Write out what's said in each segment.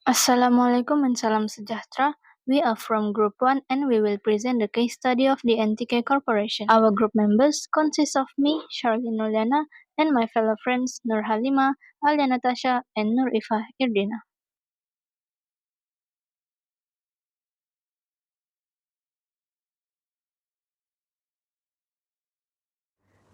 Assalamualaikum and salam sejahtera. We are from Group 1 and we will present the case study of the NTK Corporation. Our group members consist of me, Syarlene, Nurliyana, and my fellow friends Nurhalimah, Allyah, Natasha, and Iffah, Irdina.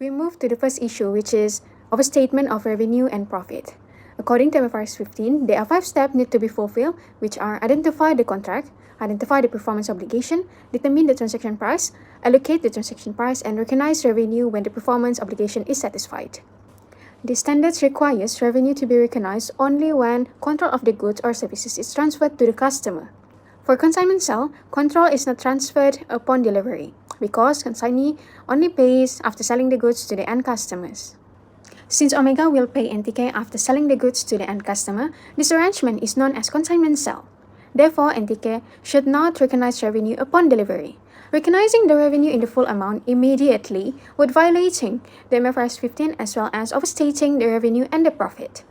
We move to the first issue, which is overstatement of revenue and profit. According to FAR513, there are 5 steps need to be fulfilled, which are identify the contract, identify the performance obligation, determine the transaction price, allocate the transaction price, and recognize revenue when the performance obligation is satisfied. The standards requires revenue to be recognized only when control of the goods or services is transferred to the customer. For consignment sale, control is not transferred upon delivery because consignee only pays after selling the goods to the end customers. Since Omega will pay NTK after selling the goods to the end customer, this arrangement is known as consignment sale. Therefore, NTK should not recognize revenue upon delivery. Recognizing the revenue in the full amount immediately would violating the FAR513 as well as overstating the revenue and the profit.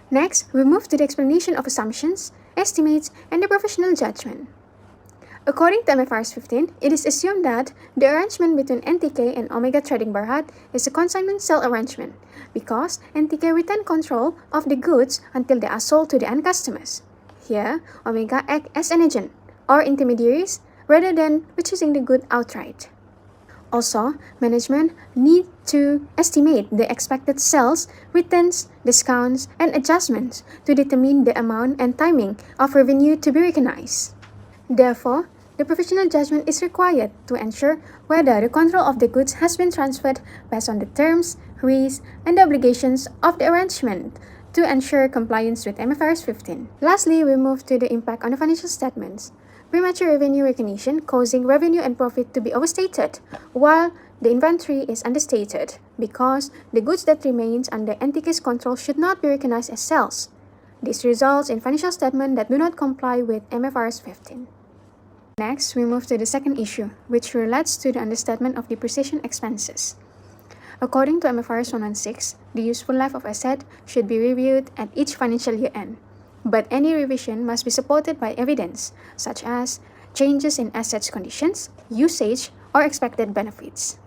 Next, we move to the explanation of assumptions, estimates, and the professional judgment. According to FAR513, it is assumed that the arrangement between NTK and Omega Trading Berhad is a consignment sale arrangement because NTK retain control of the goods until they are sold to the end customers. Here, Omega act as an agent or intermediaries rather than purchasing the good outright. Also, management need to estimate the expected sales, returns, discounts, and adjustments to determine the amount and timing of revenue to be recognized. Therefore, the professional judgment is required to ensure whether the control of the goods has been transferred based on the terms, risks, and the obligations of the arrangement to ensure compliance with FAR513. Lastly, we move to the impact on the financial statements. Premature revenue recognition causing revenue and profit to be overstated, while the inventory is understated because the goods that remains under NTK's control should not be recognized as sales. This results in financial statements that do not comply with FAR513. Next, we move to the second issue, which relates to the understatement of depreciation expenses. According to FAR116, the useful life of asset should be reviewed at each financial year end. But any revision must be supported by evidence, such as changes in assets conditions, usage, or expected benefits.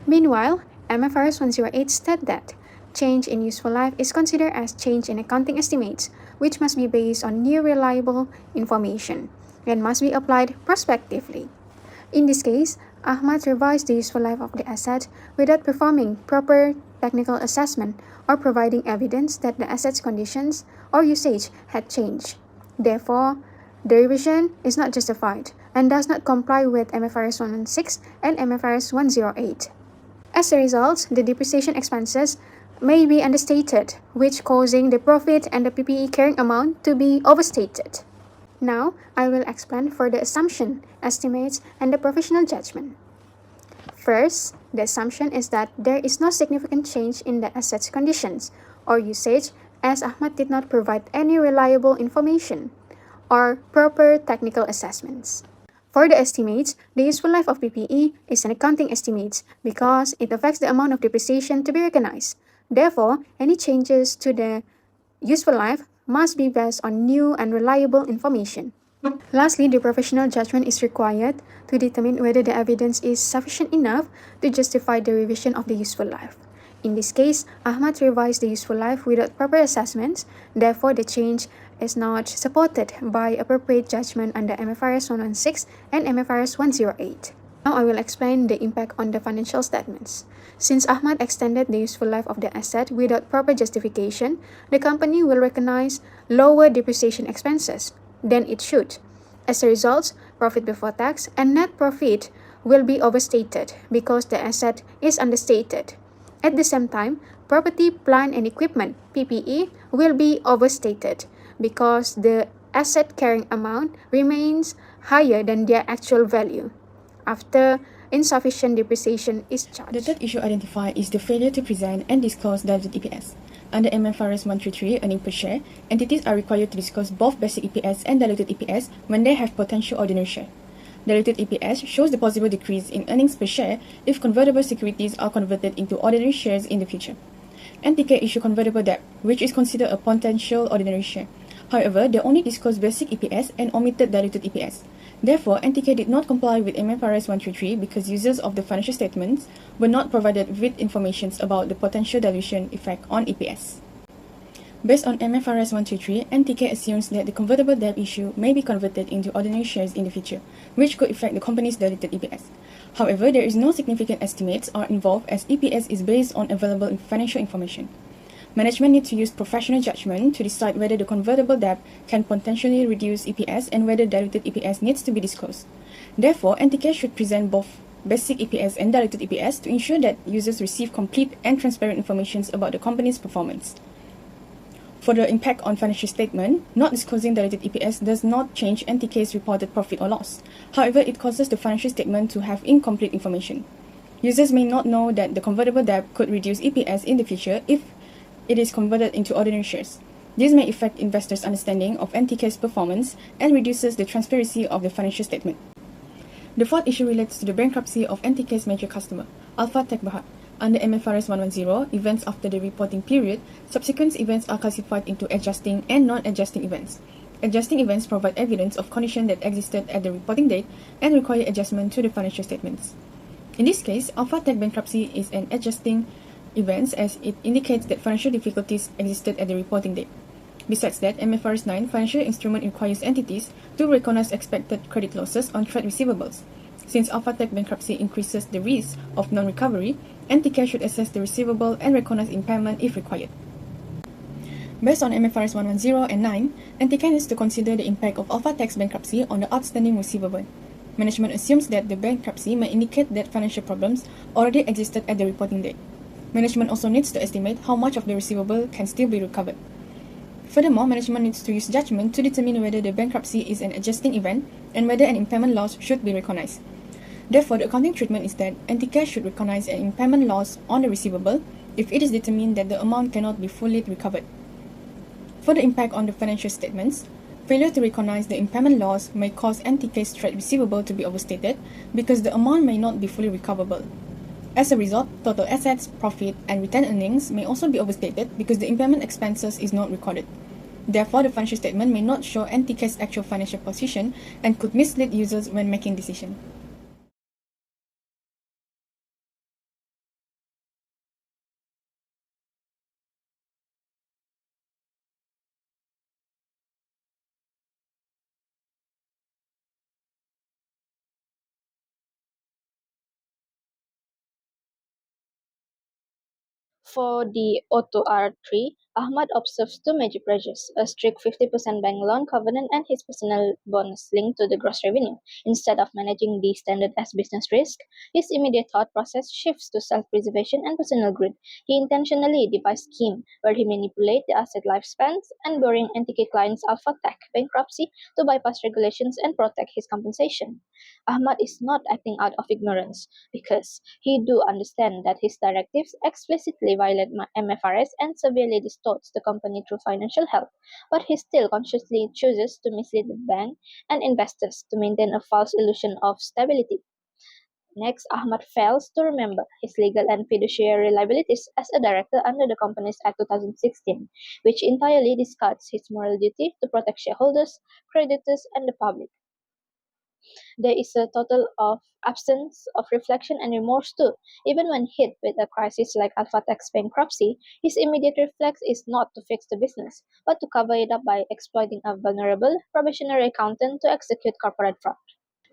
Meanwhile, FAR108 states that change in useful life is considered as change in accounting estimates, which must be based on new reliable information and must be applied prospectively. In this case, Ahmad revised the useful life of the asset without performing proper technical assessment or providing evidence that the asset's conditions or usage had changed. Therefore, the revision is not justified and does not comply with FAR116 and FAR108. As a result, the depreciation expenses may be understated, which causing the profit and the PPE carrying amount to be overstated. Now, I will explain for the assumption, estimates, and the professional judgment. First, the assumption is that there is no significant change in the asset's conditions or usage as Ahmad did not provide any reliable information or proper technical assessments. For the estimates, the useful life of PPE is an accounting estimate because it affects the amount of depreciation to be recognized. Therefore, any changes to the useful life must be based on new and reliable information. Lastly, the professional judgment is required to determine whether the evidence is sufficient enough to justify the revision of the useful life. In this case, Ahmad revised the useful life without proper assessments, therefore the change is not supported by appropriate judgment under FAR116 and FAR108. Now I will explain the impact on the financial statements. Since Ahmad extended the useful life of the asset without proper justification, the company will recognize lower depreciation expenses than it should. As a result, profit before tax and net profit will be overstated because the asset is understated. At the same time, property, plant, and equipment (PPE) will be overstated because the asset carrying amount remains higher than their actual value after insufficient depreciation is charged. The third issue identified is the failure to present and disclose diluted EPS. Under FAR133 earnings per share, entities are required to disclose both basic EPS and diluted EPS when they have potential ordinary share. Diluted EPS shows the possible decrease in earnings per share if convertible securities are converted into ordinary shares in the future. NTK issue convertible debt, which is considered a potential ordinary share. However, they only disclosed basic EPS and omitted diluted EPS. Therefore, NTK did not comply with MFRS 133 because users of the financial statements were not provided with information about the potential dilution effect on EPS. Based on MFRS 133, NTK assumes that the convertible debt issue may be converted into ordinary shares in the future, which could affect the company's diluted EPS. However, there is no significant estimates are involved as EPS is based on available financial information. Management needs to use professional judgment to decide whether the convertible debt can potentially reduce EPS and whether diluted EPS needs to be disclosed. Therefore, NTK should present both basic EPS and diluted EPS to ensure that users receive complete and transparent information about the company's performance. For the impact on financial statement, not disclosing diluted EPS does not change NTK's reported profit or loss. However, it causes the financial statement to have incomplete information. Users may not know that the convertible debt could reduce EPS in the future if it is converted into ordinary shares. This may affect investors' understanding of NTK's performance and reduces the transparency of the financial statement. The fourth issue relates to the bankruptcy of NTK's major customer, Alpha Tech Berhad. Under MFRS 110, events after the reporting period, subsequent events are classified into adjusting and non-adjusting events. Adjusting events provide evidence of conditions that existed at the reporting date and require adjustment to the financial statements. In this case, Alpha Tech bankruptcy is an adjusting event as it indicates that financial difficulties existed at the reporting date. Besides that, MFRS 9 financial instrument requires entities to recognize expected credit losses on trade receivables. Since Alpha Tech bankruptcy increases the risk of non-recovery, NTK should assess the receivable and recognize impairment if required. Based on MFRS 110 and 9, NTK needs to consider the impact of Alpha Tech's bankruptcy on the outstanding receivable. Management assumes that the bankruptcy may indicate that financial problems already existed at the reporting date. Management also needs to estimate how much of the receivable can still be recovered. Furthermore, management needs to use judgment to determine whether the bankruptcy is an adjusting event and whether an impairment loss should be recognized. Therefore, the accounting treatment is that NTK should recognize an impairment loss on the receivable if it is determined that the amount cannot be fully recovered. For the impact on the financial statements, failure to recognize the impairment loss may cause NTK's trade receivable to be overstated because the amount may not be fully recoverable. As a result, total assets, profit, and retained earnings may also be overstated because the impairment expenses is not recorded. Therefore, the financial statement may not show NTK's actual financial position and could mislead users when making decisions. For the Auto R3, Ahmad observes two major pressures: a strict 50% bank loan covenant and his personal bonus linked to the gross revenue. Instead of managing the standard as business risk, his immediate thought process shifts to self-preservation and personal greed. He intentionally devised a scheme where he manipulates the asset lifespans and borrowing NTK clients Alpha Tech bankruptcy to bypass regulations and protect his compensation. Ahmad is not acting out of ignorance because he do understand that his directives explicitly violate MFRS and severely distorts the company through financial health, but he still consciously chooses to mislead the bank and investors to maintain a false illusion of stability. Next, Ahmad fails to remember his legal and fiduciary liabilities as a director under the Companies Act 2016, which entirely discards his moral duty to protect shareholders, creditors, and the public. There is a total of absence of reflection and remorse too. Even when hit with a crisis like Alpha Tech's bankruptcy, his immediate reflex is not to fix the business, but to cover it up by exploiting a vulnerable probationary accountant to execute corporate fraud.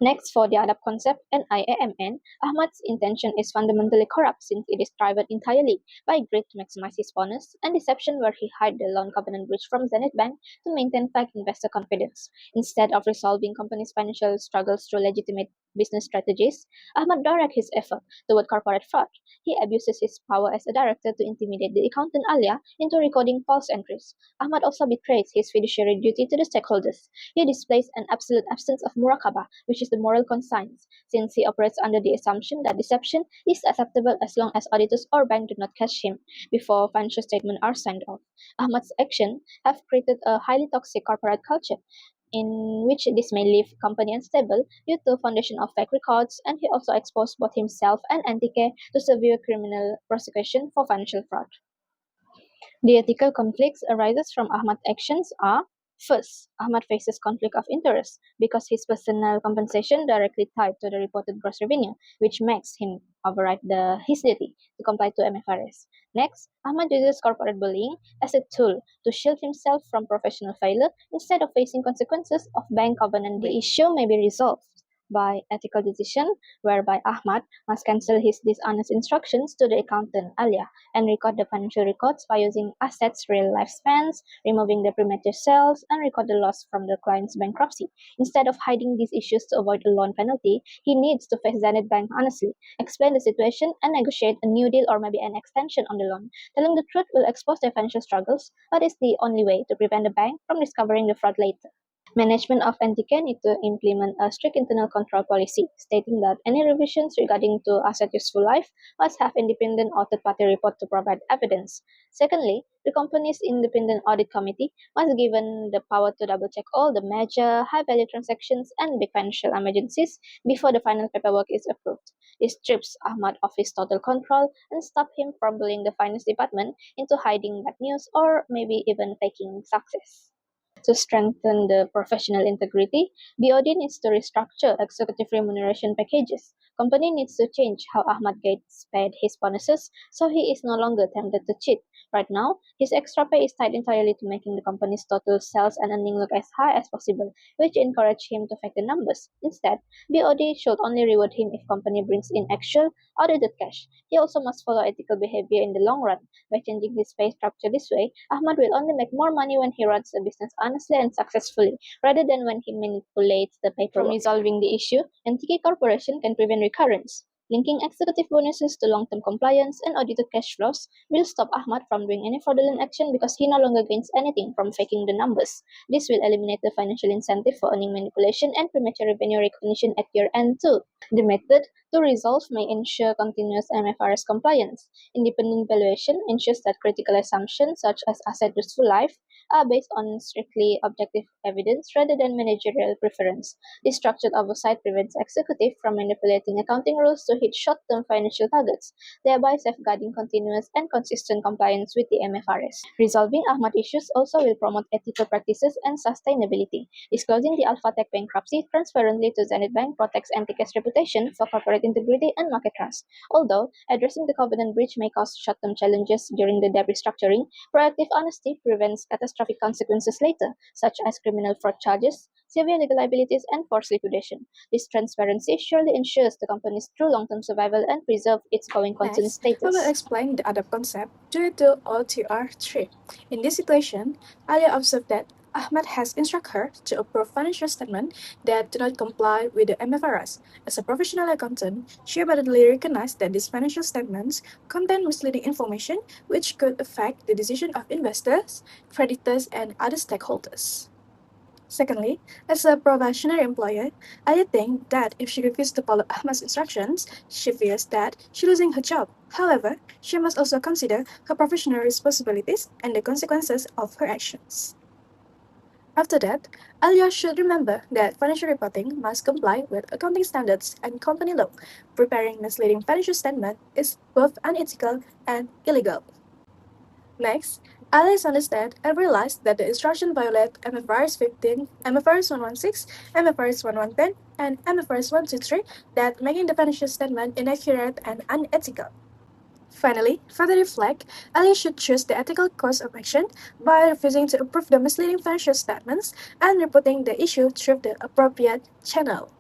Next, for the ADAP concept and IAMN, Ahmad's intention is fundamentally corrupt since it is driven entirely by greed to maximize his bonus and deception where he hid the loan covenant breach from Zenith Bank to maintain fake investor confidence. Instead of resolving company's financial struggles through legitimate business strategies, Ahmad directs his effort toward corporate fraud. He abuses his power as a director to intimidate the accountant Allyah into recording false entries. Ahmad also betrays his fiduciary duty to the stakeholders. He displays an absolute absence of muraqabah, which is the moral conscience, since he operates under the assumption that deception is acceptable as long as auditors or bank do not catch him before financial statements are signed off. Ahmad's actions have created a highly toxic corporate culture in which this may leave company unstable due to foundation of fake records, and he also exposed both himself and NTK to severe criminal prosecution for financial fraud. The ethical conflicts arises from Ahmad's actions are First, Ahmad faces conflict of interest because his personal compensation directly tied to the reported gross revenue, which makes him override his duty to comply to MFRS. Next, Ahmad uses corporate bullying as a tool to shield himself from professional failure instead of facing consequences of bank covenant breach. The issue may be resolved by ethical decision whereby Ahmad must cancel his dishonest instructions to the accountant Allyah and record the financial records by using assets real lifespans, removing the premature sales, and record the loss from the client's bankruptcy. Instead of hiding these issues to avoid a loan penalty, he needs to face Zenith Bank honestly, explain the situation, and negotiate a new deal or maybe an extension on the loan. Telling the truth will expose their financial struggles, but it's the only way to prevent the bank from discovering the fraud later. Management of NTK need to implement a strict internal control policy, stating that any revisions regarding to asset useful life must have independent or third-party report to provide evidence. Secondly, the company's independent audit committee must be given the power to double-check all the major high-value transactions and big financial emergencies before the final paperwork is approved. This strips Ahmad of his total control and stop him from bullying the finance department into hiding bad news or maybe even faking success. To strengthen the professional integrity, BOD needs to restructure executive remuneration packages. Company needs to change how Ahmad gets paid his bonuses so he is no longer tempted to cheat. Right now, his extra pay is tied entirely to making the company's total sales and earning look as high as possible, which encourage him to fake the numbers. Instead, BOD should only reward him if company brings in actual audited cash. He also must follow ethical behavior in the long run. By changing his pay structure this way, Ahmad will only make more money when he runs a business honestly and successfully, rather than when he manipulates the paperwork. From resolving the issue, NTK Corporation can prevent recurrence. Linking executive bonuses to long-term compliance and audited cash flows will stop Ahmad from doing any fraudulent action because he no longer gains anything from faking the numbers. This will eliminate the financial incentive for earning manipulation and premature revenue recognition at year end too. The method to resolve may ensure continuous MFRS compliance. Independent valuation ensures that critical assumptions such as asset useful life are based on strictly objective evidence rather than managerial preference. This structured oversight prevents executive from manipulating accounting rules to hit short-term financial targets, thereby safeguarding continuous and consistent compliance with the MFRS. Resolving Ahmad issues also will promote ethical practices and sustainability. Disclosing the Alpha Tech bankruptcy transparently to Zenith Bank protects NTK's reputation for corporate integrity and market trust. Although addressing the covenant breach may cause short-term challenges during the debt restructuring, proactive honesty prevents catastrophic consequences later, such as criminal fraud charges, severe legal liabilities, and forced liquidation. This transparency surely ensures the company's true long-term survival and preserve its going concern Next, status. we will explain the other concept due to OTR3. In this situation, Allyah observed that Ahmad has instructed her to approve financial statements that do not comply with the MFRS. As a professional accountant, she immediately recognized that these financial statements contain misleading information which could affect the decision of investors, creditors, and other stakeholders. Secondly, as a probationary employer, I think that if she refuses to follow Ahmad's instructions, she fears that she's losing her job. However, she must also consider her professional responsibilities and the consequences of her actions. After that, Allyah should remember that financial reporting must comply with accounting standards and company law. Preparing misleading financial statement is both unethical and illegal. Next, Alice understood and realized that the instruction violate MFRS 15, MFRS 116, MFRS 1110, and MFRS 123 that making the financial statement inaccurate and unethical. Finally, further reflect, Alice should choose the ethical course of action by refusing to approve the misleading financial statements and reporting the issue through the appropriate channel.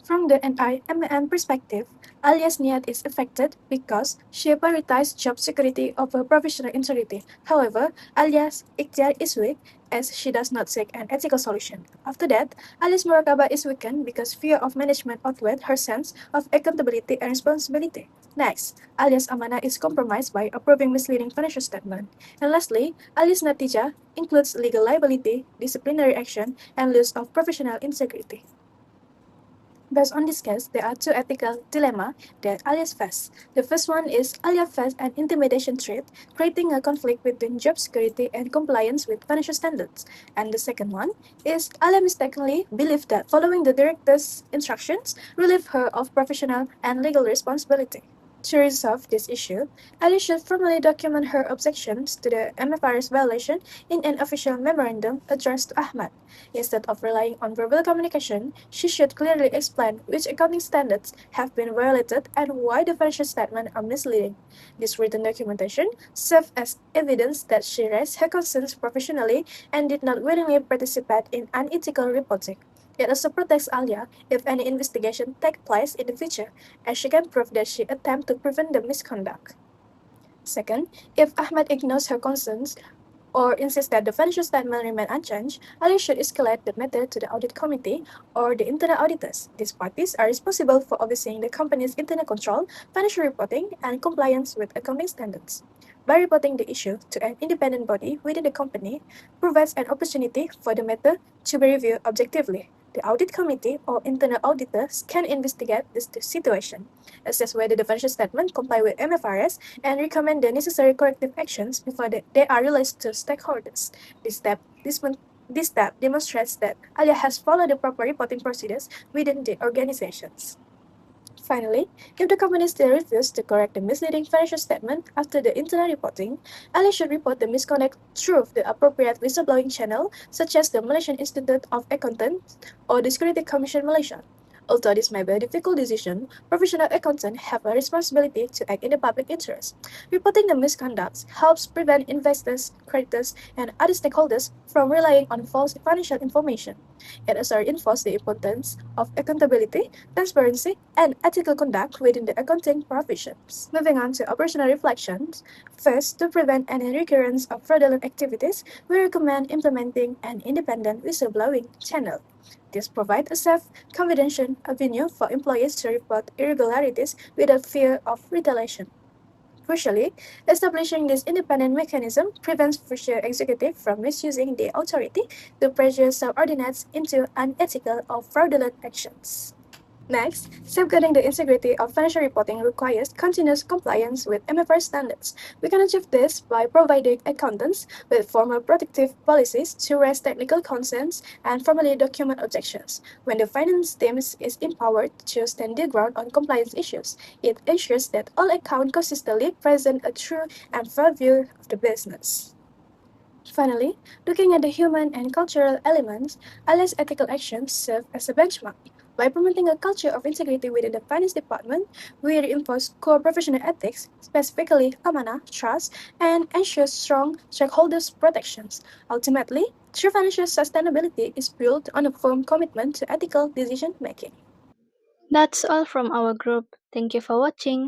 From the NIMM perspective, Allyah's Niyat is affected because she prioritized job security over professional integrity. However, Allyah's Ikhtiar is weak as she does not seek an ethical solution. After that, Allyah's Muraqabah is weakened because fear of management outweighed her sense of accountability and responsibility. Next, Allyah's Amanah is compromised by approving misleading financial statement. And lastly, Allyah's Natija includes legal liability, disciplinary action, and loss of professional integrity. Based on this case, there are two ethical dilemmas that Allyah faces. The first one is Allyah faces an intimidation threat, creating a conflict between job security and compliance with financial standards. And the second one is Allyah mistakenly believed that following the director's instructions relieve her of professional and legal responsibility. To resolve this issue, Allyah should formally document her objections to the MFR's violation in an official memorandum addressed to Ahmad. Instead of relying on verbal communication, she should clearly explain which accounting standards have been violated and why the financial statements are misleading. This written documentation serves as evidence that she raised her concerns professionally and did not willingly participate in unethical reporting. It also protects Allyah if any investigation takes place in the future, as she can prove that she attempted to prevent the misconduct. Second, if Ahmad ignores her concerns or insists that the financial statement remain unchanged, Allyah should escalate the matter to the audit committee or the internal auditors. These parties are responsible for overseeing the company's internal control, financial reporting, and compliance with accounting standards. By reporting the issue to an independent body within the company provides an opportunity for the matter to be reviewed objectively. The audit committee or internal auditors can investigate this situation, assess whether the financial statement comply with MFRS, and recommend the necessary corrective actions before they are released to stakeholders. This step demonstrates that Allyah has followed the proper reporting procedures within the organizations. Finally, if the company still refuses to correct the misleading financial statement after the internal reporting, Allyah should report the misconduct through the appropriate whistleblowing channel, such as the Malaysian Institute of Accountants or the Security Commission Malaysia. Although this may be a difficult decision, professional accountants have a responsibility to act in the public interest. Reporting the misconduct helps prevent investors, creditors, and other stakeholders from relying on false financial information. It also reinforces the importance of accountability, transparency, and ethical conduct within the accounting professions. Moving on to operational reflections, first, to prevent any recurrence of fraudulent activities, we recommend implementing an independent whistleblowing channel. This provides a safe, confidential avenue for employees to report irregularities without fear of retaliation. Crucially, establishing this independent mechanism prevents future executives from misusing the authority to pressure subordinates into unethical or fraudulent actions. Next, safeguarding the integrity of financial reporting requires continuous compliance with MFR standards. We can achieve this by providing accountants with formal protective policies to raise technical concerns and formally document objections. When the finance team is empowered to stand their ground on compliance issues, it ensures that all accounts consistently present a true and fair view of the business. Finally, looking at the human and cultural elements, Allyah's ethical actions serve as a benchmark. By promoting a culture of integrity within the finance department, we reinforce core professional ethics, specifically amanah, trust, and ensure strong stakeholders' protections. Ultimately, true financial sustainability is built on a firm commitment to ethical decision making. That's all from our group. Thank you for watching.